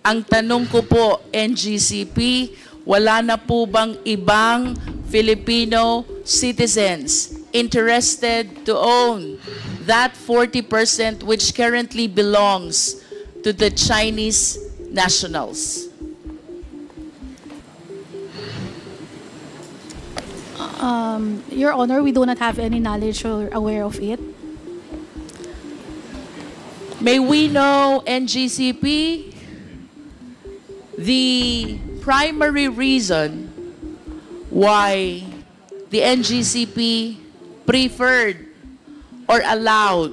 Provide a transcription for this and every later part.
Ang tanong ko po, NGCP, wala na po bang ibang Filipino citizens interested to own that 40% which currently belongs to the Chinese nationals? Your Honor, we do not have any knowledge or aware of it. May we know, NGCP, the primary reason why the NGCP preferred or allowed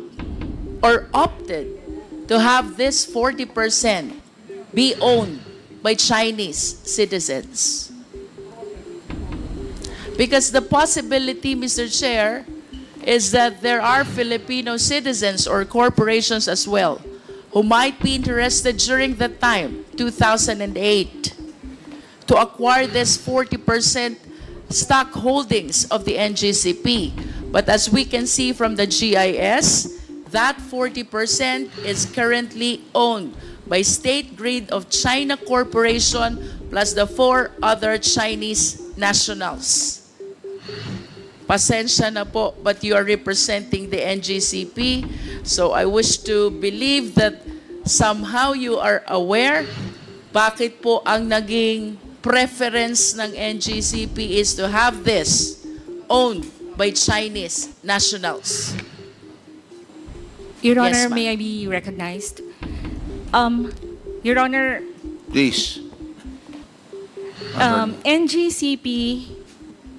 or opted to have this 40% be owned by Chinese citizens? Because the possibility, Mr. Chair, is that there are Filipino citizens or corporations as well who might be interested during that time, 2008, to acquire this 40% stock holdings of the NGCP. But as we can see from the GIS, that 40% is currently owned by State Grid of China Corporation plus the 4 other Chinese nationals. Pasensya na po, but you are representing the NGCP. So I wish to believe that somehow you are aware bakit po ang naging preference ng NGCP is to have this owned by Chinese nationals. Your Honor, Yes, may I be recognized? Your Honor, Please. NGCP,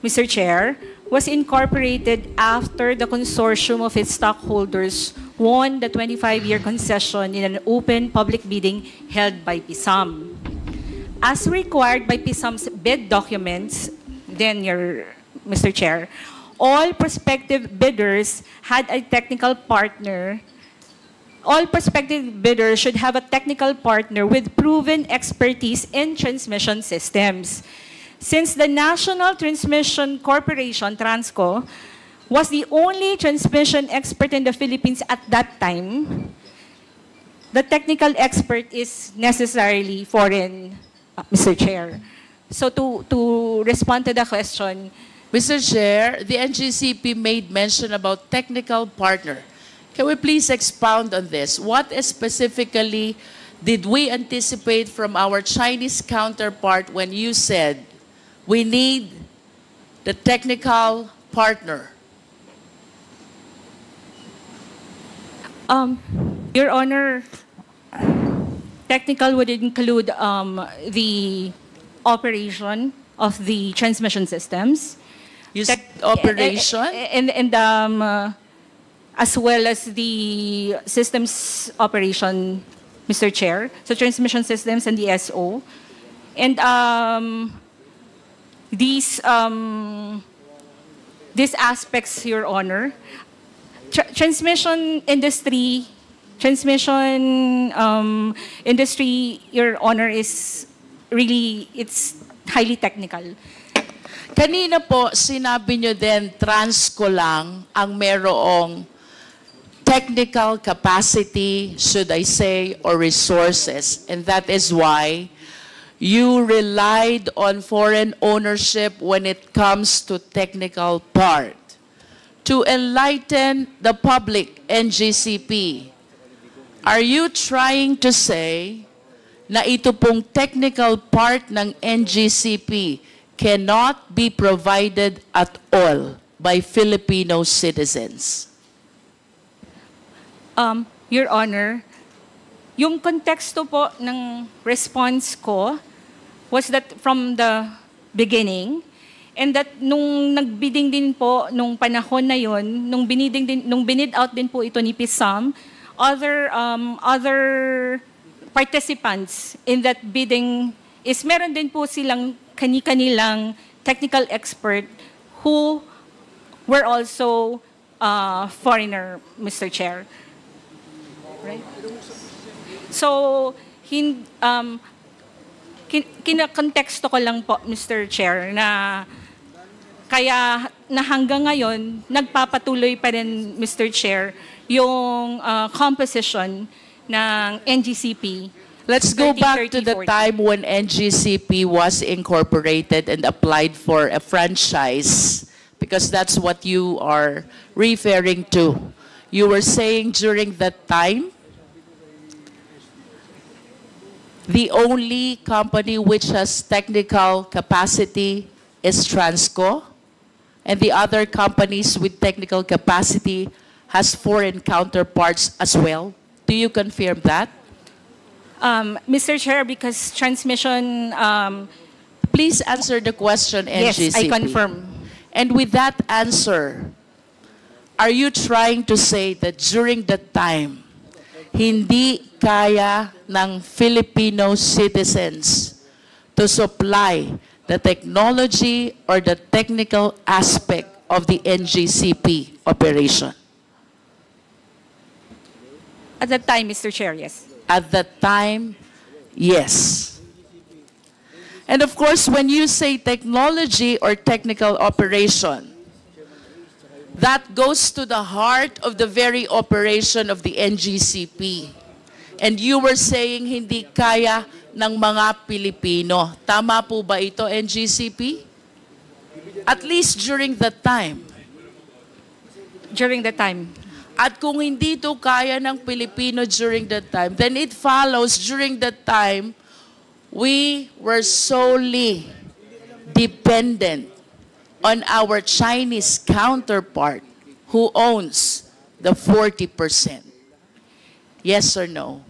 Mr. Chair, was incorporated after the consortium of its stockholders won the 25-year concession in an open public bidding held by PISAM. As required by PISAM's bid documents, Mr. Chair, all prospective bidders had a technical partner. All prospective bidders should have a technical partner with proven expertise in transmission systems. Since the National Transmission Corporation, TRANSCO, was the only transmission expert in the Philippines at that time, the technical expert is necessarily foreign, Mr. Chair. So to respond to the question, Mr. Chair, the NGCP made mention about technical partner. Can we please expound on this? What specifically did we anticipate from our Chinese counterpart when you said we need the technical partner? Your Honor, technical would include the operation of the transmission systems. You said operation? And as well as the systems operation, Mr. Chair, so transmission systems and the SO. And these aspects, Your Honor, transmission industry, Your Honor, is really, it's highly technical. Kanina po, sinabi nyo din, TRANSCO lang ang merong technical capacity, should I say, or resources. And that is why you relied on foreign ownership when it comes to technical part. To enlighten the public, NGCP, are you trying to say na ito pong technical part ng NGCP cannot be provided at all by Filipino citizens? Your Honor, yung konteksto po ng response ko was that from the beginning, and that nung nagbidding din po nung panahon na yon, nung binid out din po ito ni PISAM, other participants in that bidding is meron din po silang kani-kanilang technical expert who were also foreigner, Mr. Chair. Right? So, kinakonteksto ko lang po, Mr. Chair, na kaya na hanggang ngayon, nagpapatuloy pa rin, Mr. Chair, yung composition ng NGCP Let's go 30, back to 30, the 40. time when NGCP was incorporated and applied for a franchise, because that's what you are referring to. You were saying during that time, the only company which has technical capacity is Transco, and the other companies with technical capacity has foreign counterparts as well. Do you confirm that? Mr. Chair, because transmission, Please answer the question, yes, NGCP. I confirm. And with that answer, are you trying to say that during that time, hindi kaya ng Filipino citizens to supply the technology or the technical aspect of the NGCP operation? At that time, Mr. Chair, yes. At that time, yes. And of course, when you say technology or technical operation, that goes to the heart of the very operation of the NGCP. And you were saying hindi kaya ng mga Pilipino. Tama po ba ito, NGCP? At least during that time. During the time. At kung hindi ito kaya ng Pilipino during that time, then it follows during that time, we were solely dependent on our Chinese counterpart who owns the 40%. Yes or no?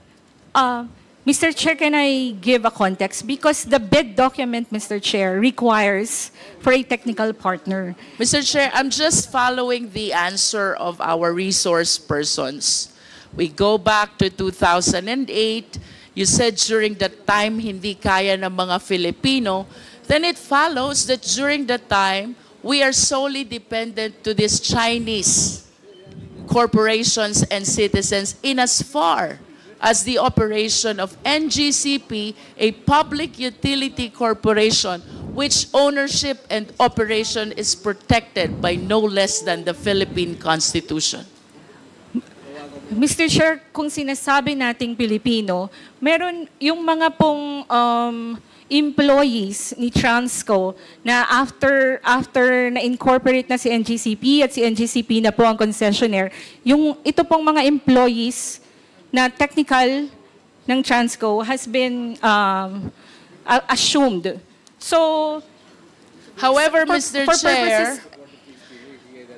Mr. Chair, can I give a context? Because the bid document, Mr. Chair, requires for a technical partner. Mr. Chair, I'm just following the answer of our resource persons. We go back to 2008. You said during that time, hindi kaya ng mga Filipino. Then it follows that during that time, we are solely dependent to these Chinese corporations and citizens in as far as the operation of NGCP, a public utility corporation, which ownership and operation is protected by no less than the Philippine Constitution. Mr. Chair, kung sinasabi nating Pilipino, meron yung mga pong employees ni Transco na after na-incorporate na si NGCP at si NGCP na po ang concessionaire, yung ito pong mga employees na technical ng Transco has been assumed. So, however, Mr. Chair,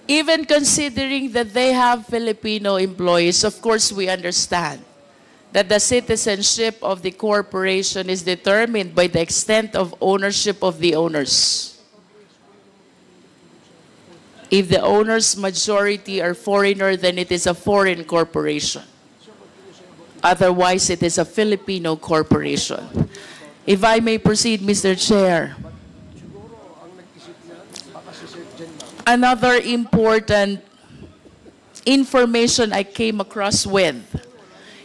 even considering that they have Filipino employees, of course we understand that the citizenship of the corporation is determined by the extent of ownership of the owners. If the owners' majority are foreigner, then it is a foreign corporation. Otherwise, it is a Filipino corporation. If I may proceed, Mr. Chair. Another important information I came across with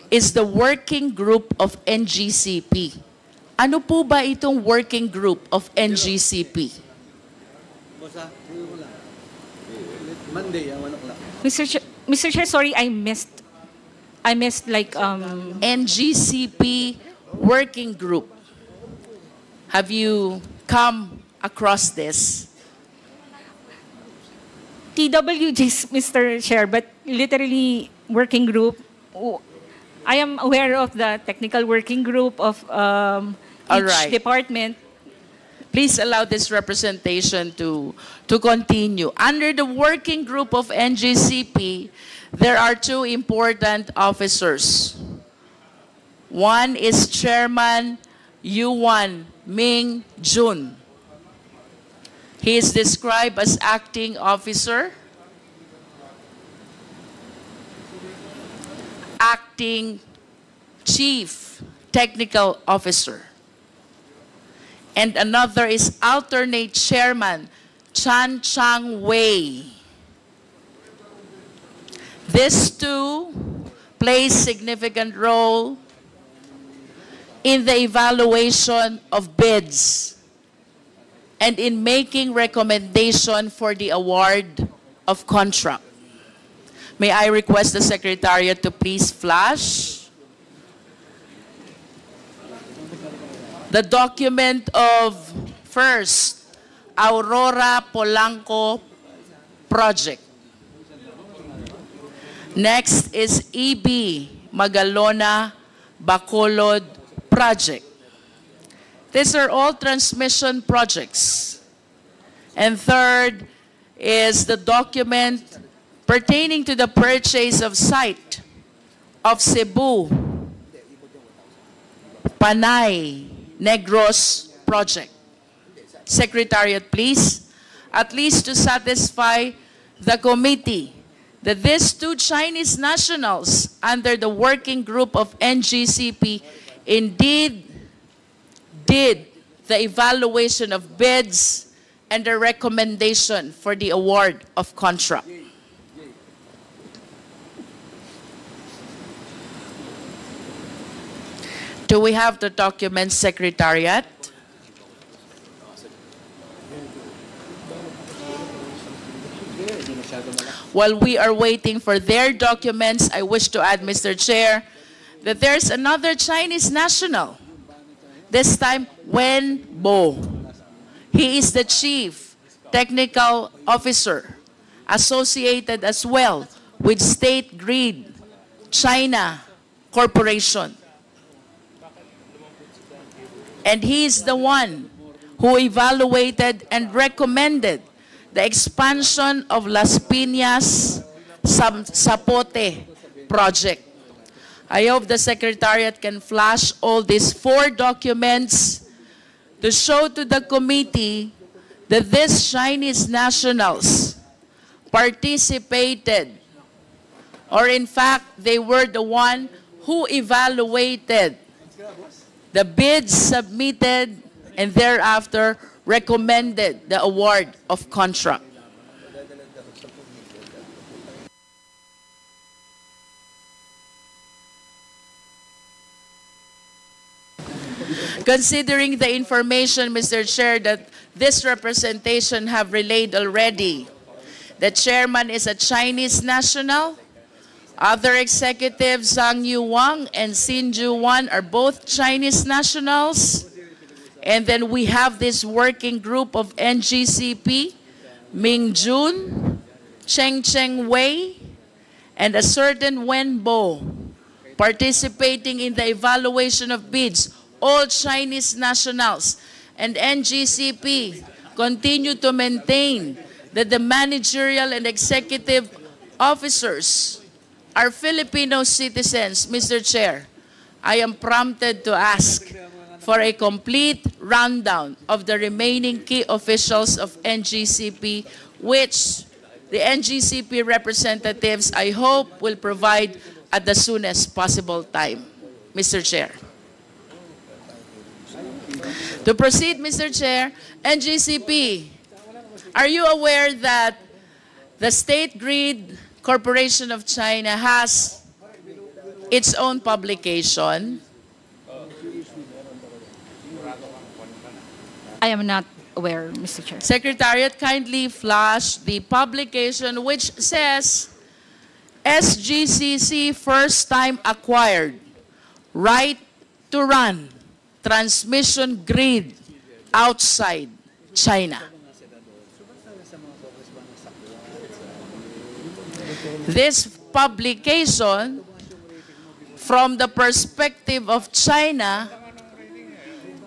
is the working group of NGCP. Ano po ba itong working group of NGCP? Mr. Chair, sorry, I missed like NGCP working group. Have you come across this? TWGs, Mr. Chair, but literally working group. I am aware of the technical working group of each department. Please allow this representation to continue. Under the working group of NGCP, there are two important officers. One is Chairman Yuan Ming Jun. He is described as acting officer, acting chief technical officer. And another is alternate chairman, Chan Chang Wei. These two play significant role in the evaluation of bids and in making recommendation for the award of contract. May I request the Secretariat to please flash the document of first, Aurora Polanco project. Next is EB Magalona Bacolod project. These are all transmission projects. And third is the document pertaining to the purchase of site of Cebu Panay Negros project. Secretariat, please, at least to satisfy the committee that these two Chinese nationals under the working group of NGCP indeed did the evaluation of bids and the recommendation for the award of contract. Do we have the documents, Secretariat? While we are waiting for their documents, I wish to add, Mr. Chair, that there's another Chinese national, this time Wen Bo. He is the Chief Technical Officer, associated as well with State Grid China Corporation. And he is the one who evaluated and recommended the expansion of Las Piñas Zapote project. I hope the Secretariat can flash all these 4 documents to show to the committee that these Chinese nationals participated, or in fact, they were the one who evaluated the bids submitted and thereafter recommended the award of contract. Considering the information, Mr. Chair, that this representation have relayed already, the chairman is a Chinese national. Other executives, Zhang Yu Wang and Xin Ju Wan, are both Chinese nationals. And then we have this working group of NGCP, Ming Jun, Cheng Wei, and a certain Wen Bo, participating in the evaluation of bids, all Chinese nationals. And NGCP continue to maintain that the managerial and executive officers are Filipino citizens. Mr. Chair, I am prompted to ask for a complete rundown of the remaining key officials of NGCP, which the NGCP representatives, I hope, will provide at the soonest possible time. Mr. Chair. To proceed, Mr. Chair, NGCP, are you aware that the State Grid Corporation of China has its own publication? I am not aware, Mr. Chair. Secretariat, kindly flash the publication which says SGCC first time acquired right to run transmission grid outside China. This publication, from the perspective of China,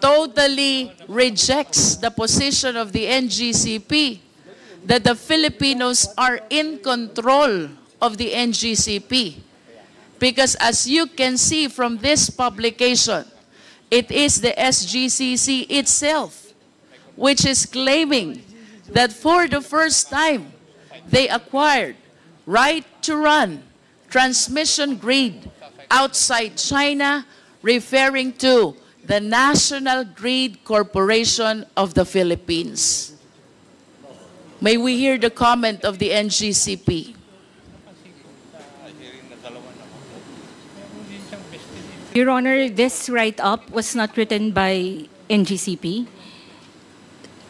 totally rejects the position of the NGCP that the Filipinos are in control of the NGCP. Because as you can see from this publication, it is the SGCC itself which is claiming that for the first time they acquired right to run transmission grid outside China, referring to the National Grid Corporation of the Philippines. May we hear the comment of the NGCP? Your Honor, this write-up was not written by NGCP.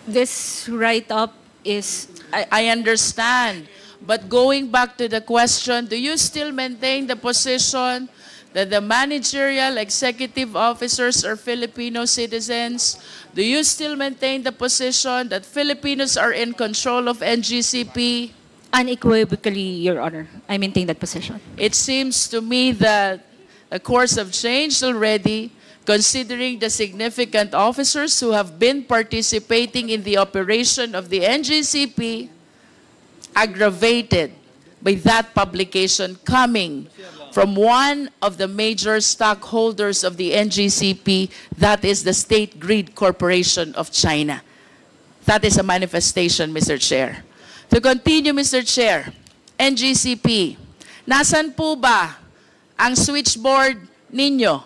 This write-up is... I understand. But going back to the question, do you still maintain the position that the managerial executive officers are Filipino citizens? Do you still maintain the position that Filipinos are in control of NGCP? Unequivocally, Your Honor, I maintain that position. It seems to me that a course have changed already, considering the significant officers who have been participating in the operation of the NGCP, aggravated by that publication coming from one of the major stockholders of the NGCP, that is the State Grid Corporation of China. That is a manifestation, Mr. Chair. To continue, Mr. Chair, NGCP, nasan po ba ang switchboard ninyo?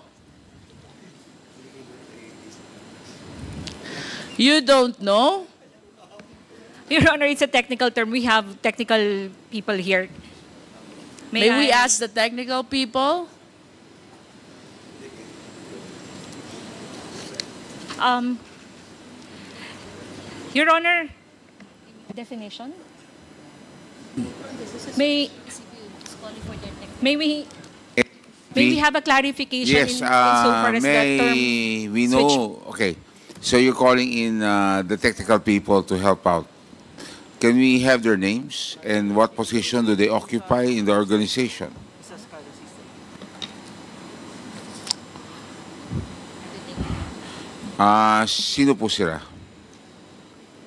You don't know? Your Honor, it's a technical term. We have technical people here. May we ask the technical people? Your Honor, definition? May we have a clarification Yes, insofar as that term? we know, okay. So you're calling in the technical people to help out. Can we have their names and what position do they occupy in the organization? Sino po sila?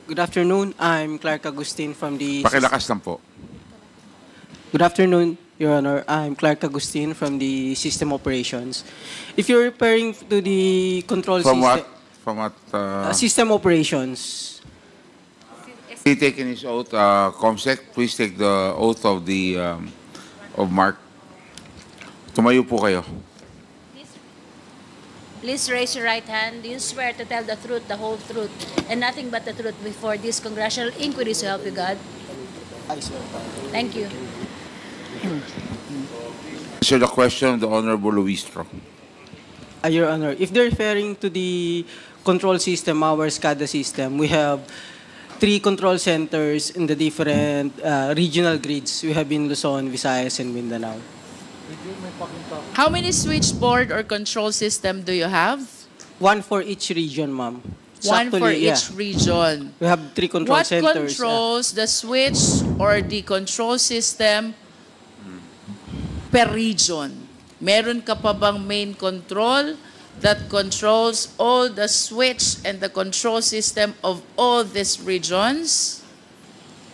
Good afternoon. I'm Clark Agustin from the... Pakilakas lang po. Good afternoon, Your Honor. I'm Clark Agustin from the System Operations. If you're referring to the control From system... what? From what? System Operations. He taken his oath, Comsec, please take the oath of the of Mark. Tumayo po kayo. Please raise your right hand. Do you swear to tell the truth, the whole truth, and nothing but the truth before this congressional inquiry, so help you God? I swear. Thank you. Answer the question of the Honorable Luistro. Your Honor, if they're referring to the control system, our SCADA system, we have 3 control centers in the different regional grids. We have in Luzon, Visayas, and Mindanao. How many switchboard or control system do you have? 1 for each region, ma'am. One for Actually, each region. We have 3 control What centers. controls the switch or the control system per region? Meron ka pa bang main control that controls all the switch and the control system of all these regions?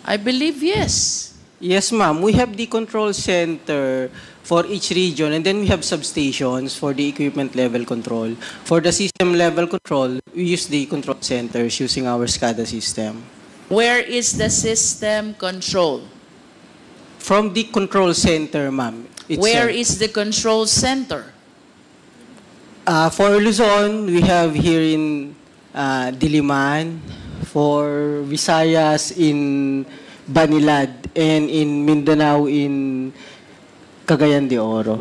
I believe yes. Yes, ma'am. We have the control center for each region, and then we have substations for the equipment level control. For the system level control, we use the control centers using our SCADA system. Where is the system control? From the control center, ma'am. Where is the control center? For Luzon, we have here in Diliman. For Visayas, in Banilad. And in Mindanao, in Cagayan de Oro.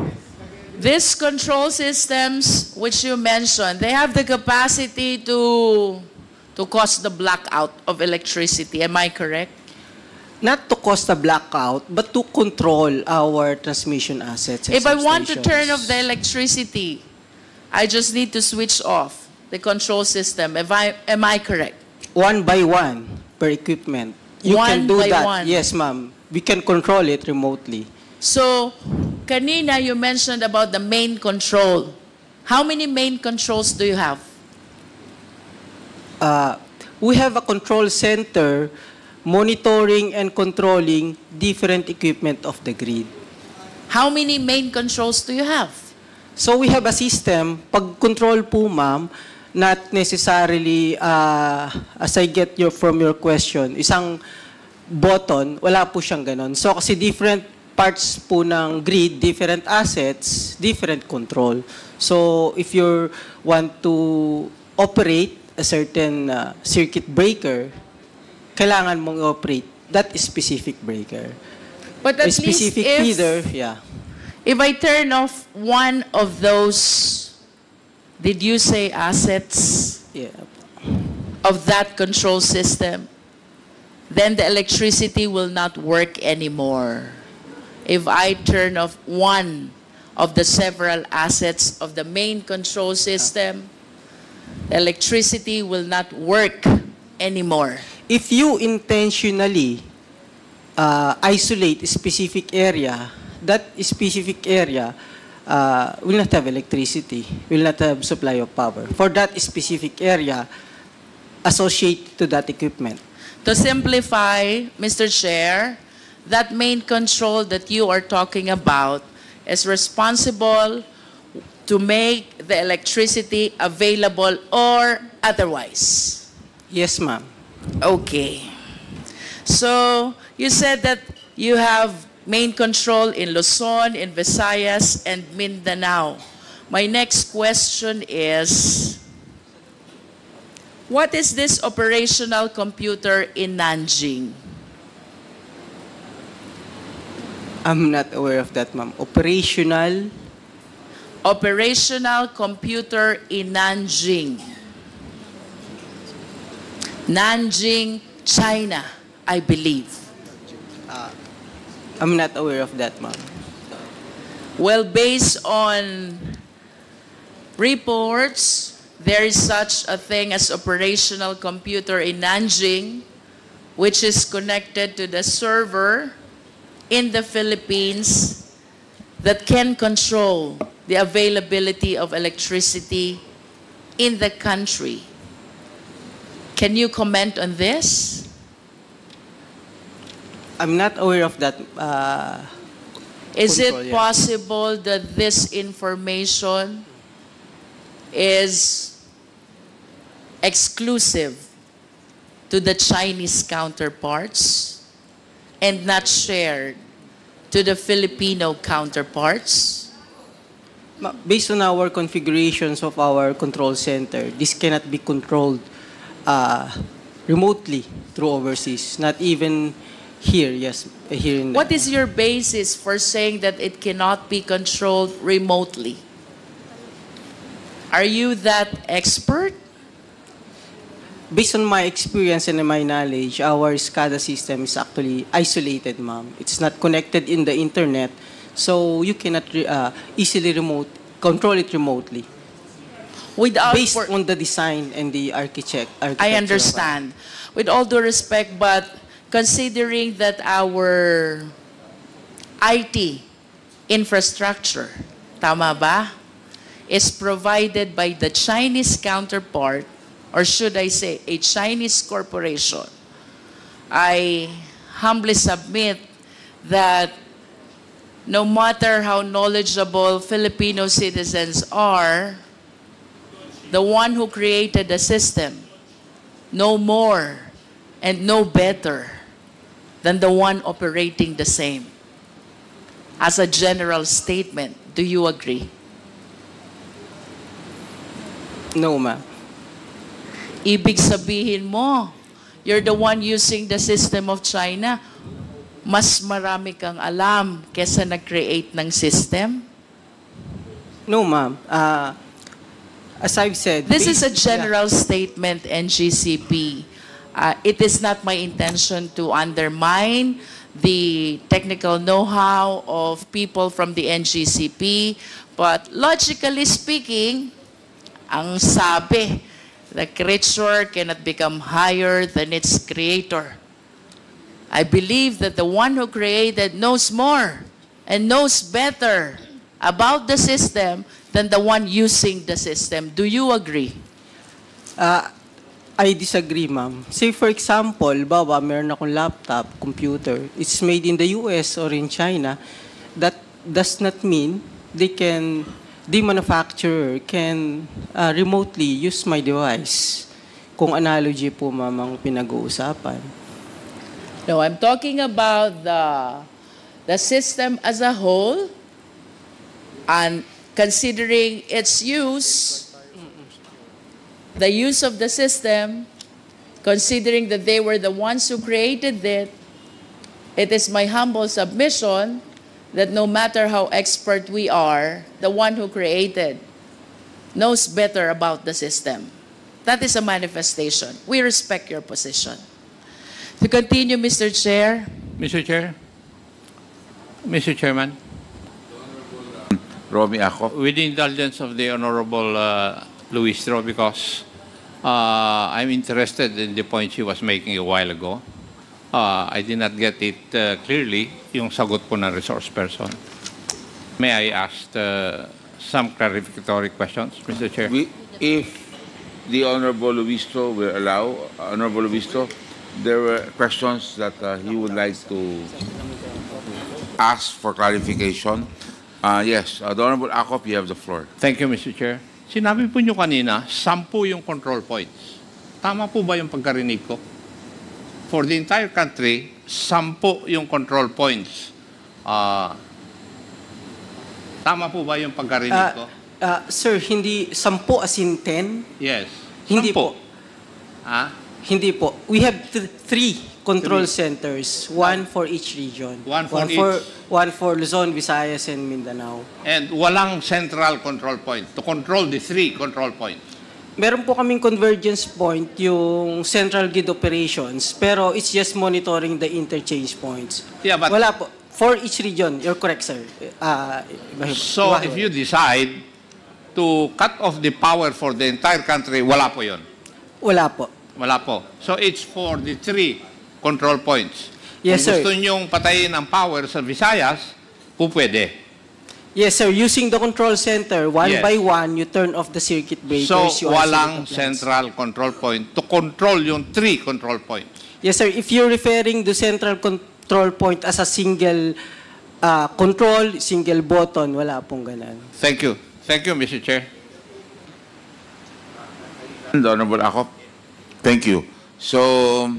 These control systems, which you mentioned, they have the capacity to cause the blackout of electricity. Am I correct? Not to cause a blackout, but to control our transmission assets and If I want to substations. turn off the electricity, I just need to switch off the control system. Am I correct? 1 by 1 per equipment. You One can do by that. one. Yes, ma'am. We can control it remotely. So, kanina you mentioned about the main control. How many main controls do you have? We have a control center monitoring and controlling different equipment of the grid. How many main controls do you have? So we have a system, pag-control po, ma'am, not necessarily, as I get from your question, isang button, wala po siyang ganon. So kasi different parts po ng grid, different assets, different control. So if you want to operate a certain circuit breaker, kailangan mong operate that specific breaker. But at A specific least feeder, yeah. if I turn off one of those, did you say assets Yeah. of that control system, then the electricity will not work anymore. If I turn off one of the several assets of the main control system, electricity will not work anymore. If you intentionally isolate a specific area, that specific area will not have electricity, will not have supply of power for that specific area associated to that equipment. To simplify, Mr. Chair, that main control that you are talking about is responsible to make the electricity available or otherwise. Yes, ma'am. Okay. So you said that you have main control in Luzon, in Visayas, and Mindanao. My next question is, what is this operational computer in Nanjing? I'm not aware of that, ma'am. Operational Computer in Nanjing. Nanjing, China, I believe. I'm not aware of that, ma'am. Well, based on reports, there is such a thing as operational computer in Nanjing, which is connected to the server in the Philippines that can control the availability of electricity in the country. Can you comment on this? I'm not aware of that. Is Control, it yeah. possible that this information is exclusive to the Chinese counterparts and not shared to the Filipino counterparts? Based on our configurations of our control center, this cannot be controlled remotely through overseas, not even here, yes, here in the... What is your basis for saying that it cannot be controlled remotely? Are you that expert? Based on my experience and my knowledge, our SCADA system is actually isolated, ma'am. It's not connected in the internet, so you cannot easily control it remotely. Without Based on the design and the architecture. I understand. With all due respect, but considering that our IT infrastructure, tama ba, is provided by the Chinese counterpart, or should I say, a Chinese corporation, I humbly submit that no matter how knowledgeable Filipino citizens are, the one who created the system know more and know better than the one operating the same. As a general statement, do you agree? No, ma'am. Ibig sabihin mo, you're the one using the system of China, mas marami kang alam kesa nag-create ng system? No, ma'am. As I've said... This is a general statement, NGCP. It is not my intention to undermine the technical know-how of people from the NGCP, but logically speaking, ang sabi, the creature cannot become higher than its creator. I believe that the one who created knows more and knows better about the system than the one using the system. Do you agree? I disagree, ma'am. Say, for example, baba, meron akong laptop, computer. It's made in the US or in China. That does not mean the manufacturer can remotely use my device. Kung analogy po, ma'am, ang pinag-uusapan. No, I'm talking about the system as a whole, and considering its use, the use of the system, considering that they were the ones who created it, it is my humble submission that no matter how expert we are, the one who created knows better about the system. That is a manifestation. We respect your position. To continue, Mr. Chair. Mr. Chair? Mr. Chairman? Romy Acop. With the indulgence of the Honorable Luistro, because I'm interested in the point she was making a while ago. I did not get it clearly, yung sagot po ng resource person. May I ask some clarificatory questions, Mr. Chair? If the Honorable Luistro will allow, Honorable Luistro, there were questions that he would like to ask for clarification. Yes, the Honorable Acop, you have the floor. Thank you, Mr. Chair. Sinabi po nyo kanina, 10 yung control points. Tama po ba yung pagkarinig ko? For the entire country, 10 yung control points. Tama po ba yung pagkarinig ko? Sir, hindi 10 as in 10? Yes. Hindi 10. po. Hindi po. We have 3 control centers, 1 for each region. One for each. One for Luzon, Visayas, and Mindanao. And walang central control point to control the 3 control points. Meron po kaming convergence point, yung central grid operations, pero it's just monitoring the interchange points. Yeah, but Wala po. For each region, you're correct, sir. so if you decide to cut off the power for the entire country, wala po yun. Wala po. Wala po. So it's for the 3 control points. Yes, Kung sir. gusto nyong patayin ang power sa Visayas, po pwede. Yes, sir. Using the control center, one Yes. by one, you turn off the circuit breakers. So you walang isolate the plants. central control point to control yung 3 control points. Yes, sir. If you're referring to central control point as a single control, single button, wala pong ganun. Thank you. Thank you, Mr. Chair. The Honorable Acop. Thank you. So,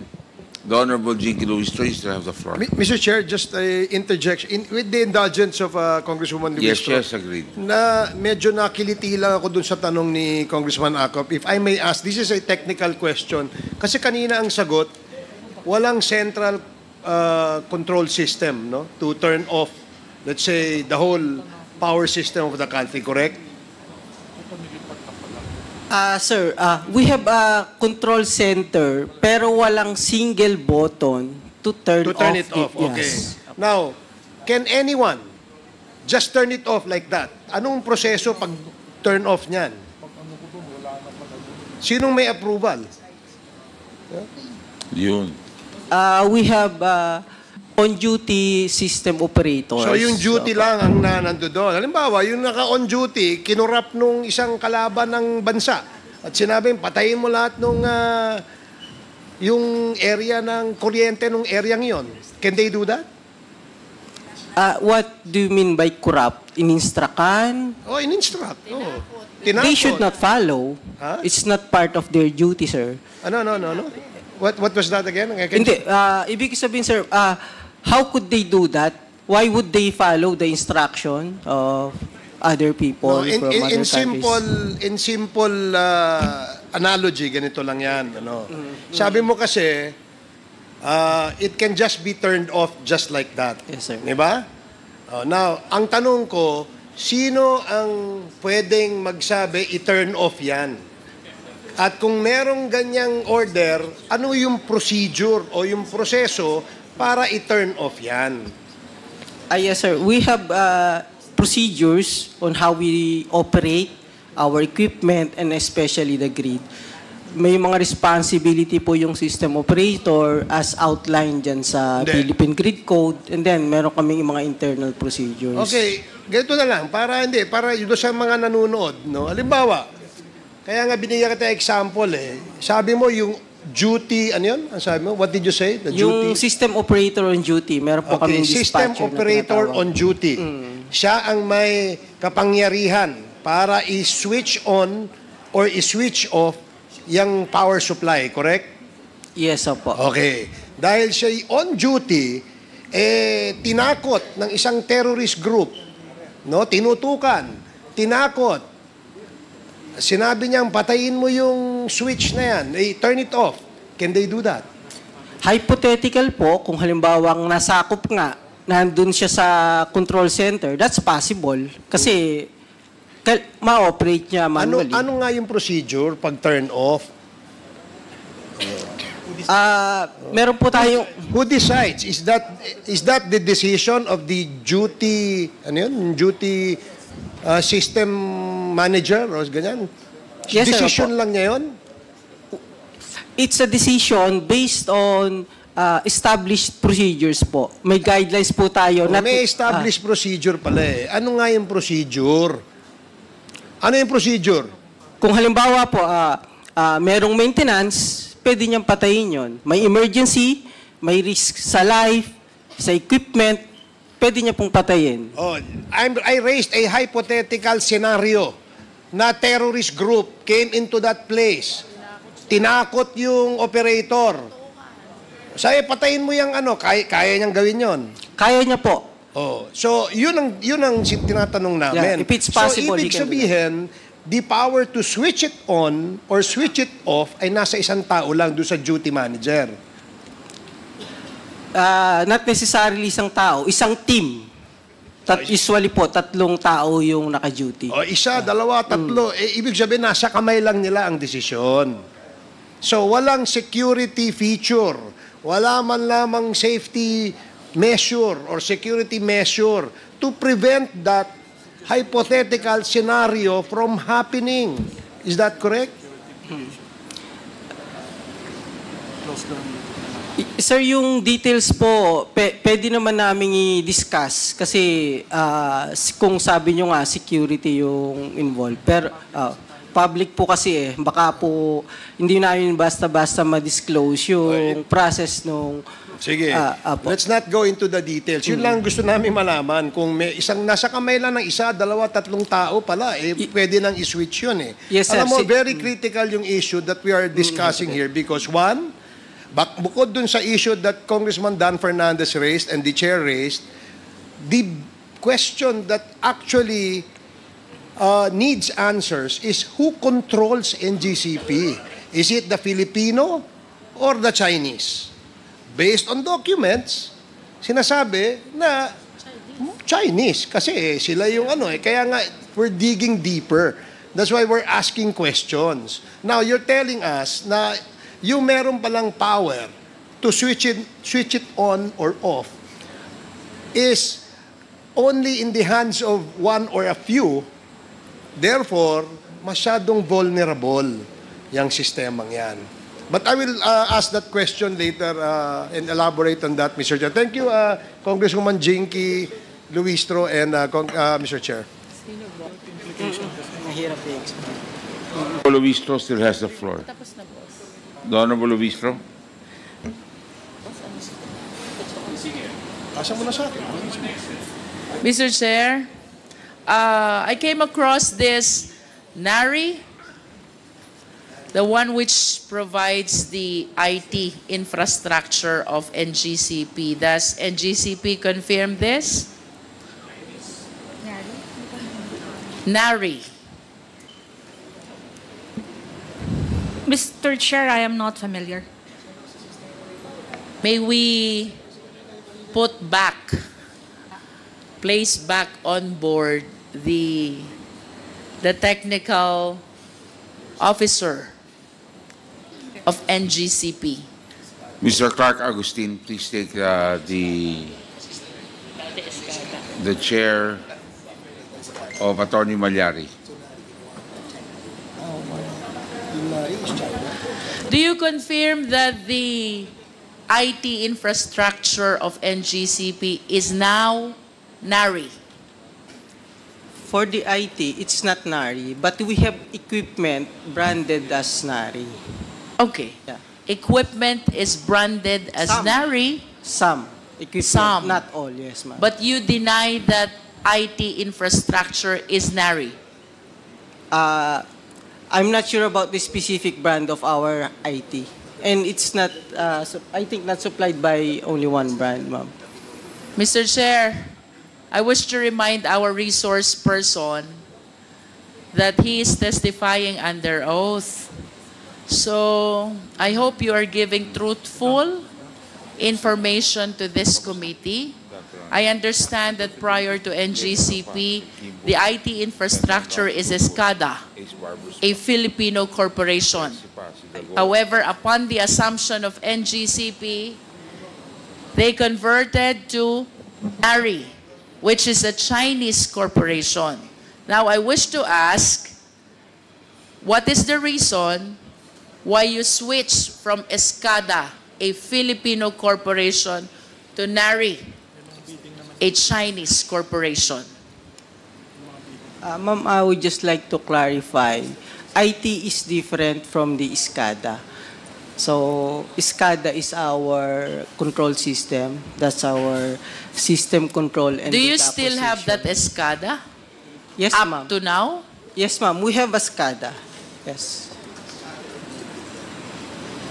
the Honorable Jinky Luistro, you still have the floor. Mr. Chair, just a interjection. With the indulgence of Congresswoman Yes, Luistro, yes, agreed. na medyo nakiliti lang ako dun sa tanong ni Congressman Acop. If I may ask, this is a technical question. Kasi kanina ang sagot, walang central control system, no, to turn off, let's say, the whole power system of the country, correct? Sir, we have a control center, pero walang single button to turn it off. Okay. Yes. Now, can anyone just turn it off like that? Anong proseso pag turn off niyan? Sinong may approval? Yun. We have on-duty system operators. So yung duty lang ang nando doon. Halimbawa, yung naka-on duty, kinurap nung isang kalaban ng bansa. At sinabing, patayin mo lahat nung yung area ng kuryente nung area yon. Can they do that? What do you mean by corrupt? In-instruct-an? Oh, in-instruct. Oh. Tinapon. They should not follow. Huh? It's not part of their duty, sir. No. What was that again? Hindi. Ibig sabihin, sir, how could they do that? Why would they follow the instruction of other people No, from other countries? in simple analogy, ganito lang yan. Ano? Sabi mo kasi, it can just be turned off just like that. Yes, sir. Diba? Now, ang tanong ko, sino ang pwedeng magsabi i-turn off yan? At kung merong ganyang order, ano yung procedure o yung proseso para i-turn off yan? Yes, sir. We have procedures on how we operate our equipment and especially the grid. May mga responsibility po yung system operator as outlined dyan sa Philippine Grid Code, and then meron kaming mga internal procedures. Okay, ganito na lang. Para doon sa mga nanonood, no? Halimbawa, kaya nga binigyan kita example Sabi mo yung duty, ano yun? Ang sabi mo? What did you say? The Yung duty? system operator on duty, meron po kaming System dispatcher operator na tinatawag. on duty. Siya ang may kapangyarihan para i-switch on or i-switch off yung power supply, correct? Yes, opo. Okay. Dahil siya on duty, tinakot ng isang terrorist group, no? Tinutukan, tinakot. Sinabi niyang patayin mo yung switch na yan, turn it off. Can they do that? Hypothetical po, kung halimbawang nasakop nga, nandun siya sa control center, that's possible. Kasi ma-operate niya manually. Ano nga yung procedure pag turn off? Meron po tayong... Who decides? Is that the decision of the duty, ano yun? Duty system manager o ganyan? Yes, sir, Decision opo. lang niya yun? It's a decision based on established procedures po. May guidelines po tayo. May established procedure pala eh. Ano nga yung procedure? Ano yung procedure? Kung halimbawa po, merong maintenance, pwede niyang patayin yon. May emergency, may risk sa life, sa equipment, pwede niya pong patayin. Oh, I raised a hypothetical scenario na terrorist group came into that place. Tinakot yung operator. Sabi, patayin mo yung ano, kaya niyang gawin yon. Kaya niya po. Oh, so yun ang tinatanong namin. Yeah, if it's possible, so ibig you can do sabihin, the power to switch it on or switch it off ay nasa isang tao lang doon sa duty manager. Not necessarily isang tao, isang team. Usually po, 3 tao yung naka-duty. O isa, dalawa, tatlo. Ibig sabihin, nasa kamay lang nila ang desisyon. So, walang security feature. Wala man lamang safety measure or security measure to prevent that hypothetical scenario from happening. Is that correct? Sir, yung details po, pwede naman namin i-discuss kasi kung sabi nyo nga, security yung involved. Pero public po kasi baka po hindi namin basta-basta ma-disclose yung process nung... Sige, let's not go into the details. Yun lang gusto namin malaman. Kung may isang nasa kamay lang ng isa, dalawa, 3 tao pala, pwede nang i-switch yun eh. Yes, sir. Alam mo, very critical yung issue that we are discussing here because one, bukod dun sa issue that Congressman Dan Fernandez raised and the chair raised, the question that actually needs answers is who controls NGCP? Is it the Filipino or the Chinese? Based on documents, sinasabi na Chinese kasi sila yung ano eh. Kaya nga, we're digging deeper. That's why we're asking questions. Now, you're telling us na yung meron palang power to switch it on or off is only in the hands of one or a few. Therefore, masyadong vulnerable yung sistemang yan. But I will ask that question later and elaborate on that, Mr. Chair. Thank you, Congresswoman Jinky Luistro and Mr. Chair. Luistro still has the floor. The Honorable Luistro. Asa mo na sa akin? Mr. Chair, I came across this NARI, the one which provides the IT infrastructure of NGCP. Does NGCP confirm this? NARI. Mr. Chair, I am not familiar. May we place back on board the technical officer of NGCP. Mr. Clark Agustin, please take the chair of Atty. Malyari. Do you confirm that the IT infrastructure of NGCP is now NARI? For the IT, it's not NARI, but we have equipment branded as NARI. Okay. Yeah. Equipment is branded as Some. NARI, Some equipment, Some. not all, yes, ma'am. but you deny that IT infrastructure is NARI. I'm not sure about the specific brand of our IT. And it's not, I think not supplied by only one brand, ma'am. Mr. Chair, I wish to remind our resource person that he is testifying under oath. So I hope you are giving truthful information to this committee. I understand that prior to NGCP, the IT infrastructure is Escada, a Filipino corporation. However, upon the assumption of NGCP, they converted to NARI, which is a Chinese corporation. Now, I wish to ask, what is the reason why you switched from Escada, a Filipino corporation, to NARI, a Chinese corporation? Ma'am, I would just like to clarify. IT is different from the Escada. So, Escada is our control system. That's our system control and Do you data still have that Escada Yes, up ma'am. to now? Yes, ma'am. We have a SCADA. Yes.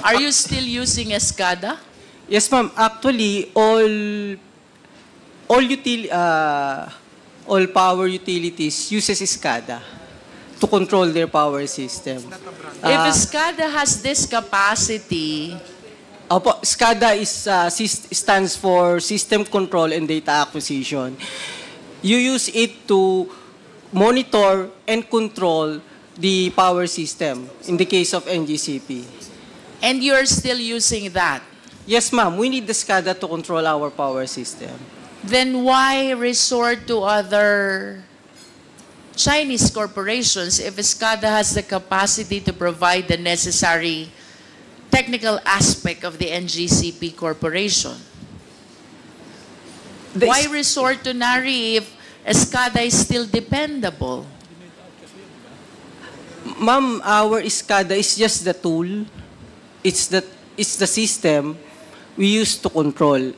Are you still using Escada? Yes, ma'am. Actually, all power utilities uses SCADA to control their power system. If Escada has this capacity, Opo, SCADA stands for System Control and Data Acquisition. You use it to monitor and control the power system in the case of NGCP. and you're still using that, Yes, ma'am. We need the SCADA to control our power system. then why resort to other Chinese corporations if Escada has the capacity to provide the necessary technical aspect of the NGCP corporation? Why resort to NARI if Escada is still dependable? Ma'am, our SCADA is just the tool. It's the system we use to control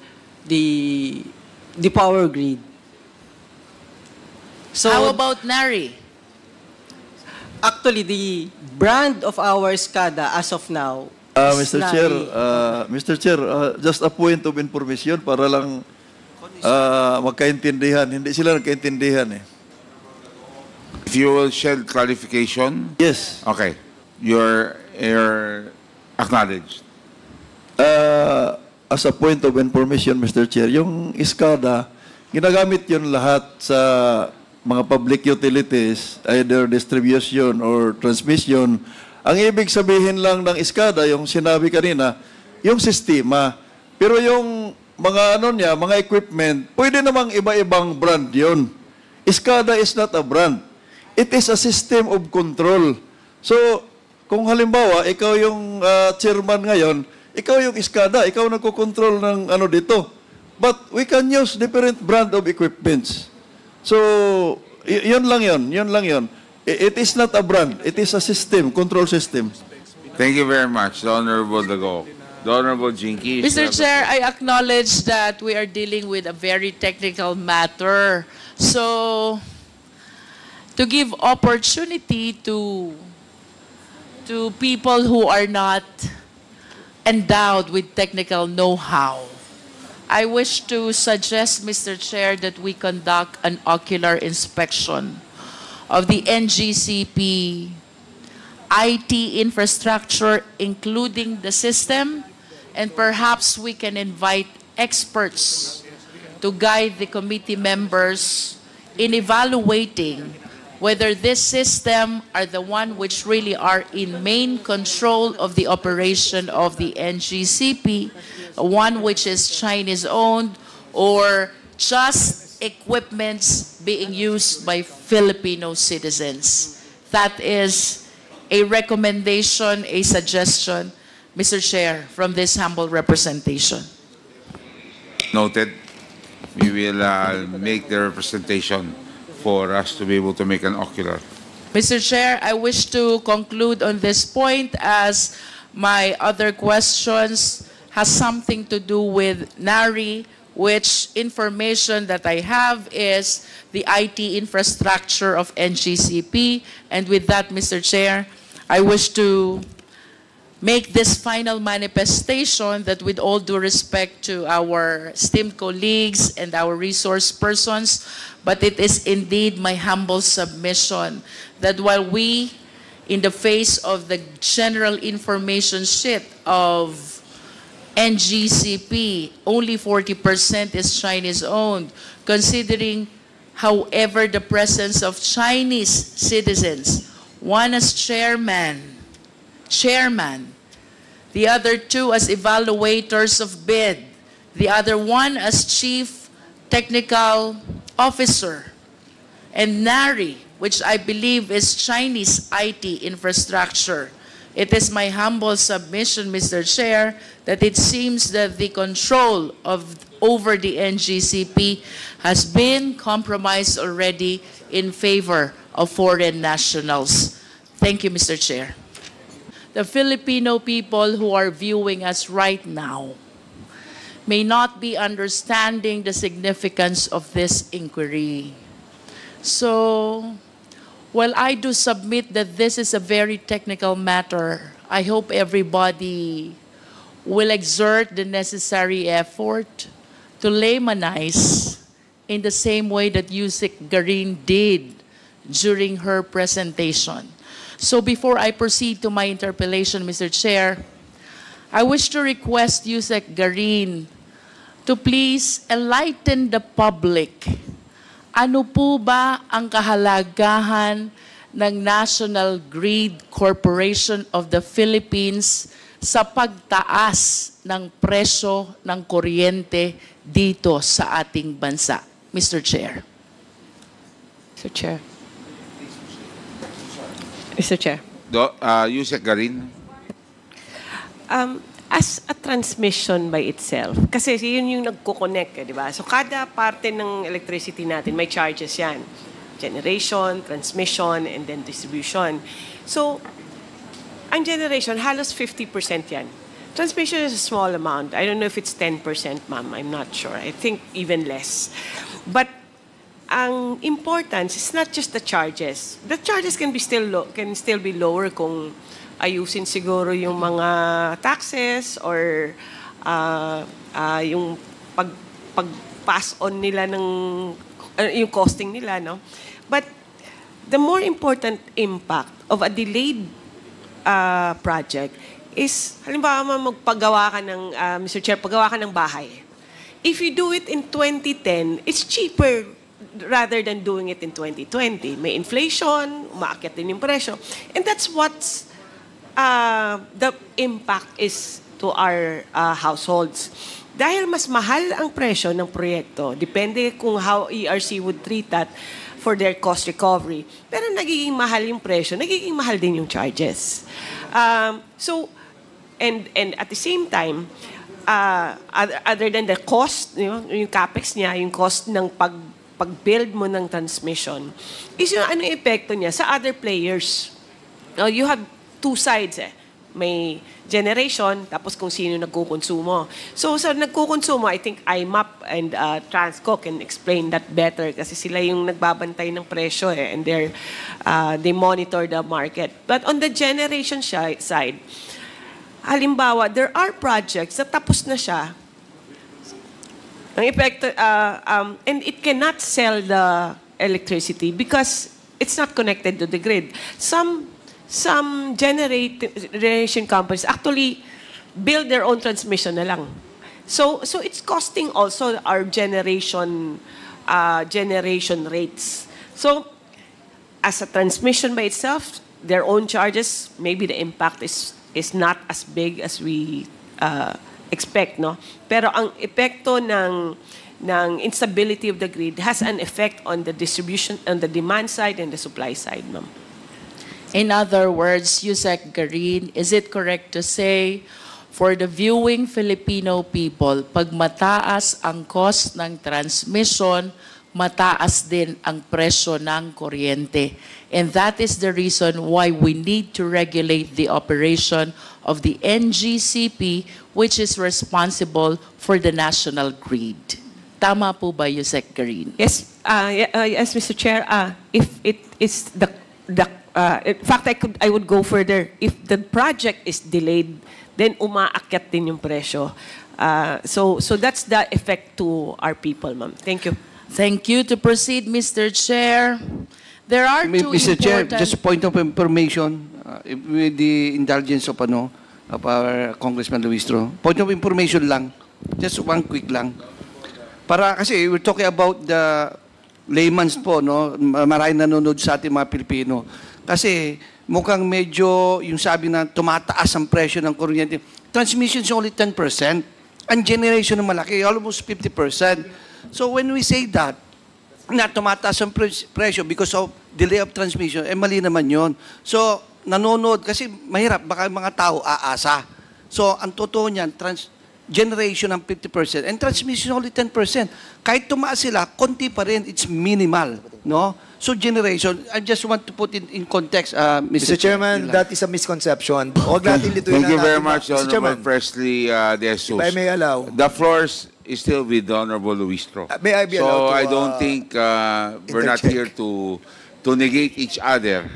the power grid. So How about NARI? actually the brand of our SCADA as of now is Mr. Chair, NARI. just a point of information para lang magkaintindihan. Hindi sila nagkaintindihan eh. If you will share clarification, Yes. okay, you're acknowledged. As a point of information, Mr. Chair, yung SCADA, ginagamit yun lahat sa mga public utilities, either distribution or transmission. Ang ibig sabihin lang ng SCADA, yung sinabi kanina, yung sistema. Pero yung mga mga equipment, pwede namang iba-ibang brand yun. SCADA is not a brand. It is a system of control. So, kung halimbawa, ikaw yung chairman ngayon, ikaw yung SCADA, ikaw nagko-control ng dito. But we can use different brand of equipments. So, yun lang yun. It is not a brand. It is a system, control system. Thank you very much, the Honorable Dago. The Honorable Jinky. Mr. Chair, I acknowledge that we are dealing with a very technical matter. So, to give opportunity to people who are not endowed with technical know-how, I wish to suggest, Mr. Chair, that we conduct an ocular inspection of the NGCP IT infrastructure, including the system, and perhaps we can invite experts to guide the committee members in evaluating whether this system are the one which really are in main control of the operation of the NGCP, one which is Chinese-owned, or just equipments being used by Filipino citizens. That is a recommendation, a suggestion, Mr. Chair, from this humble representation. Noted. We will make the representation for us to be able to make an ocular. Mr. Chair, I wish to conclude on this point as my other questions has something to do with NARI, which information that I have is the IT infrastructure of NGCP. And with that, Mr. Chair, I wish to make this final manifestation that with all due respect to our esteemed colleagues and our resource persons, but it is indeed my humble submission that while we, in the face of the general information sheet of NGCP, only 40% is Chinese-owned, considering, however, the presence of Chinese citizens, one as chairman, the other two as evaluators of bid, the other one as chief technical officer, and NARI which I believe is Chinese IT infrastructure. It is my humble submission, Mr. Chair, that it seems that the control over the NGCP has been compromised already in favor of foreign nationals. Thank you, Mr. Chair. The Filipino people who are viewing us right now may not be understanding the significance of this inquiry. So, while I do submit that this is a very technical matter, I hope everybody will exert the necessary effort to laymanize in the same way that Yusek Garin did during her presentation. So before I proceed to my interpellation, Mr. Chair, I wish to request Yusek Garin to please enlighten the public. Ano po ba ang kahalagahan ng National Grid Corporation of the Philippines sa pagtaas ng presyo ng kuryente dito sa ating bansa? Mr. Chair. Mr. Chair. Mr. Chair. Yusek Garin. As a transmission by itself, kasi yun yung nagko-connect, di ba? So kada parte ng electricity natin, may charges yan. Generation, transmission, and then distribution. So, ang generation, halos 50% yan. Transmission is a small amount. I don't know if it's 10%, ma'am. I'm not sure. I think even less. But ang importance is not just the charges. The charges can still be lower kung ayusin siguro yung mga taxes or yung pag-pass on nila ng yung costing nila, no? But the more important impact of a delayed project is, halimbawa magpagawa ka ng, Mr. Chair, pagawa ka ng bahay. If you do it in 2010, it's cheaper rather than doing it in 2020. May inflation, umaakyat din yung presyo. And that's what's the impact is to our households. Dahil mas mahal ang presyo ng proyekto, depende kung how ERC would treat that for their cost recovery. Pero nagiging mahal yung presyo, nagiging mahal din yung charges. And at the same time, other than the cost, yung capex niya, yung cost ng pag-build mo ng transmission, is yung ano epekto niya sa other players. You have two sides May generation, tapos kung sino nagkukonsumo. So sa nagkukonsumo, I think IMAP and Transco can explain that better kasi sila yung nagbabantay ng presyo and they monitor the market. But on the generation side, halimbawa, there are projects na tapos na siya. Ang epekto, and it cannot sell the electricity because it's not connected to the grid. Some generation companies actually build their own transmission na lang. So it's costing also our generation rates. So as a transmission by itself, their own charges, maybe the impact is not as big as we expect, no? Pero ang epekto ng instability of the grid has an effect on the distribution, on the demand side and the supply side, ma'am. In other words, Yusek Garin, is it correct to say, for the viewing Filipino people, pag mataas ang cost ng transmission, mataas din ang presyo ng kuryente. And that is the reason why we need to regulate the operation of the NGCP, which is responsible for the national grid. Tama po ba, Yusek Garin? Yes, yes, Mr. Chair. If it is in fact, I would go further. If the project is delayed, then umaakyat din yung presyo. So that's the effect to our people, ma'am. Thank you. Thank you. To proceed, Mr. Chair, there are two Mr. Chair, important... just a point of information, with the indulgence of our Congressman Luistro. Point of information lang, just one quick lang. Para kasi we're talking about the layman's po, no? Maraming nanonood sa ating mga Pilipino. Kasi mukhang medyo yung sabi na tumataas ang presyo ng kuryente. Transmission is only 10%. Ang generation ng malaki, almost 50%. So when we say that, na tumataas ang presyo because of delay of transmission, mali naman yon. So, nanonood, kasi mahirap, baka mga tao aasa. So, ang totoo niyan, generation ng 50% and transmission only 10%. Kahit tumaas sila, konti pa rin, it's minimal. No? So, generation, I just want to put in context, Mr. Chairman, that is a misconception. Huwag natin lituin Thank you very natin. much, Mr. Chairman, Honorable Presley De Jesus. if I may allow. The floor is still with the Honorable Luistro. May I be allowed So to, I don't think we're not here to negate each other.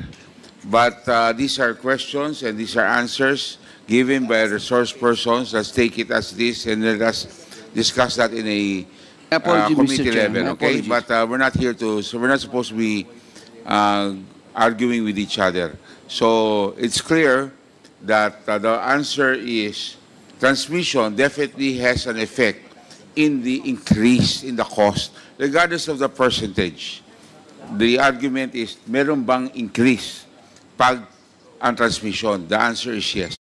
But these are questions and these are answers given by resource persons. Let's take it as this and let us discuss that in a committee level, okay? But we're not here to, so we're not supposed to be arguing with each other. So it's clear that the answer is transmission definitely has an effect in the increase in the cost, regardless of the percentage. The argument is, meron bang increase pag ang transmission? The answer is yes.